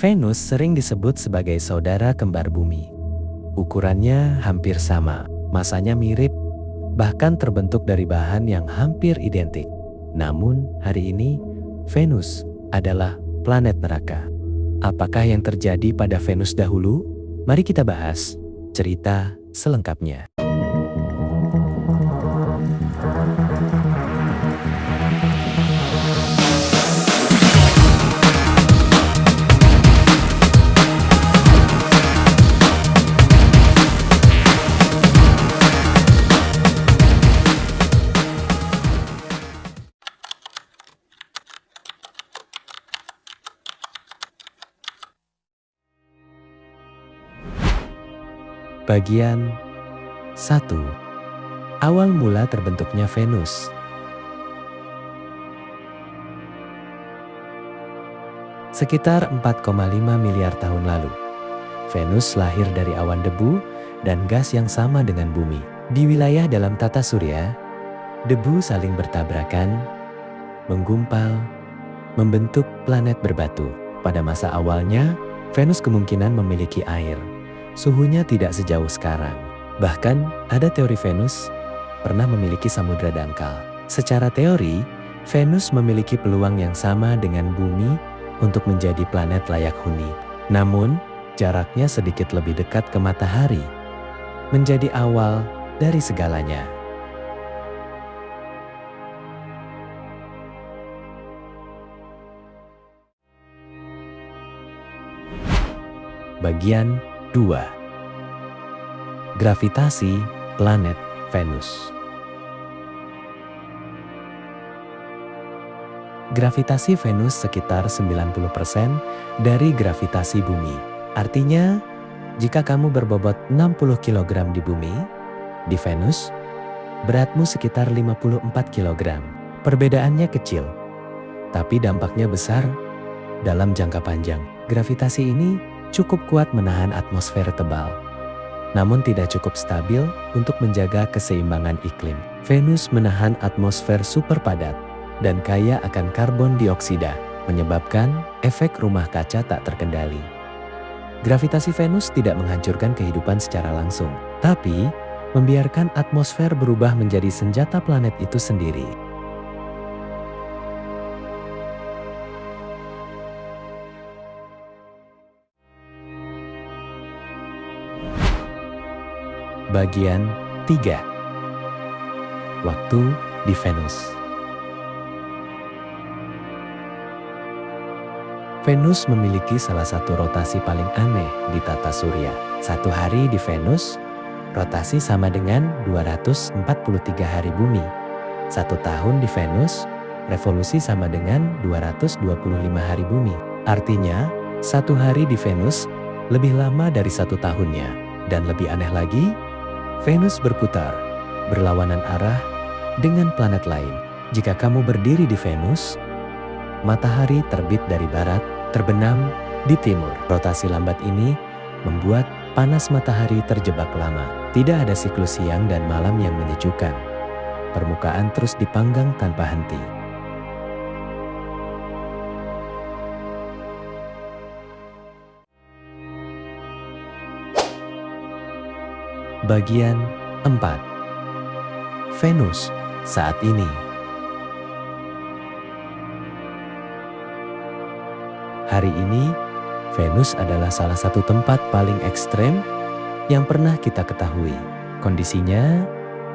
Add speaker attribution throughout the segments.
Speaker 1: Venus sering disebut sebagai saudara kembar bumi. Ukurannya hampir sama, masanya mirip, bahkan terbentuk dari bahan yang hampir identik. Namun hari ini, Venus adalah planet neraka. Apakah yang terjadi pada Venus dahulu? Mari kita bahas cerita selengkapnya. Bagian 1. Awal mula terbentuknya Venus. Sekitar 4,5 miliar tahun lalu, Venus lahir dari awan debu dan gas yang sama dengan bumi. Di wilayah dalam tata surya, debu saling bertabrakan, menggumpal, membentuk planet berbatu. Pada masa awalnya, Venus kemungkinan memiliki air. Suhunya tidak sejauh sekarang. Bahkan ada teori Venus pernah memiliki samudra dangkal. Secara teori, Venus memiliki peluang yang sama dengan bumi untuk menjadi planet layak huni. Namun, jaraknya sedikit lebih dekat ke matahari, menjadi awal dari segalanya. Bagian 2. Gravitasi planet Venus. Gravitasi Venus sekitar 90% dari gravitasi bumi. Artinya, jika kamu berbobot 60 kg di bumi, di Venus, beratmu sekitar 54 kg. Perbedaannya kecil, tapi dampaknya besar dalam jangka panjang. Gravitasi ini cukup kuat menahan atmosfer tebal, namun tidak cukup stabil untuk menjaga keseimbangan iklim. Venus menahan atmosfer super padat dan kaya akan karbon dioksida, menyebabkan efek rumah kaca tak terkendali. Gravitasi Venus tidak menghancurkan kehidupan secara langsung, tapi membiarkan atmosfer berubah menjadi senjata planet itu sendiri. Bagian 3. Waktu di Venus. Venus memiliki salah satu rotasi paling aneh di tata surya. Satu hari di Venus, rotasi sama dengan 243 hari bumi. Satu tahun di Venus, revolusi sama dengan 225 hari bumi. Artinya, satu hari di Venus lebih lama dari satu tahunnya. Dan lebih aneh lagi, Venus berputar, berlawanan arah dengan planet lain. Jika kamu berdiri di Venus, matahari terbit dari barat, terbenam di timur. Rotasi lambat ini membuat panas matahari terjebak lama. Tidak ada siklus siang dan malam yang menyejukkan. Permukaan terus dipanggang tanpa henti. Bagian 4. Venus saat ini. Hari ini, Venus adalah salah satu tempat paling ekstrem yang pernah kita ketahui. Kondisinya,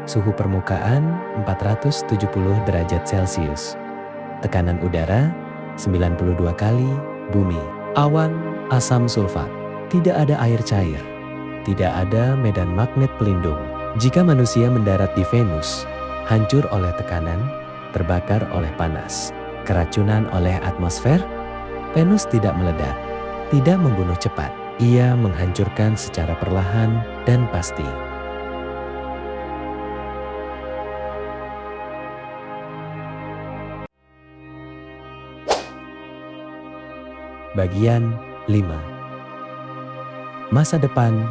Speaker 1: suhu permukaan 470 derajat Celcius. Tekanan udara 92 kali bumi. Awan asam sulfat. Tidak ada air cair. Tidak ada medan magnet pelindung. Jika manusia mendarat di Venus, hancur oleh tekanan, terbakar oleh panas, keracunan oleh atmosfer, Venus tidak meledak, tidak membunuh cepat. Ia menghancurkan secara perlahan dan pasti. Bagian 5. Masa depan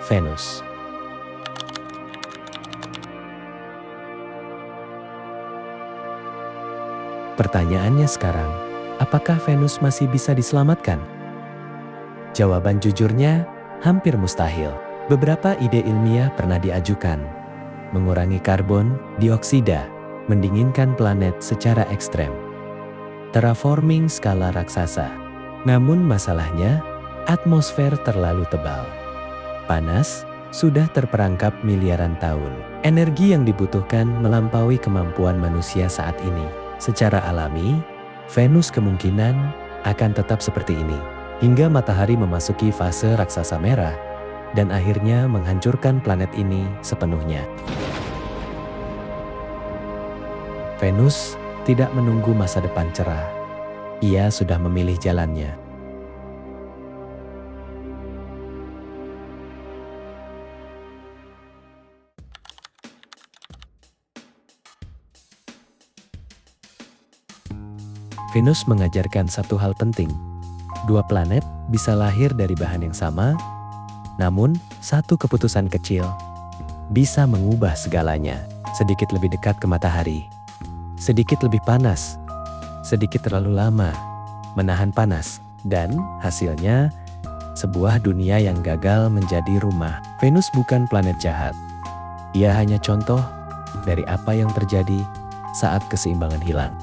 Speaker 1: Venus. Pertanyaannya sekarang, apakah Venus masih bisa diselamatkan? Jawaban jujurnya hampir mustahil. Beberapa ide ilmiah pernah diajukan. Mengurangi karbon dioksida, mendinginkan planet secara ekstrem. Terraforming skala raksasa. Namun masalahnya, atmosfer terlalu tebal. Panas sudah terperangkap miliaran tahun. Energi yang dibutuhkan melampaui kemampuan manusia saat ini. Secara alami, Venus kemungkinan akan tetap seperti ini hingga matahari memasuki fase raksasa merah dan akhirnya menghancurkan planet ini sepenuhnya. Venus tidak menunggu masa depan cerah. Ia sudah memilih jalannya. Venus mengajarkan satu hal penting. Dua planet bisa lahir dari bahan yang sama, namun satu keputusan kecil bisa mengubah segalanya. Sedikit lebih dekat ke matahari, sedikit lebih panas, sedikit terlalu lama menahan panas, dan hasilnya sebuah dunia yang gagal menjadi rumah. Venus bukan planet jahat. Ia hanya contoh dari apa yang terjadi saat keseimbangan hilang.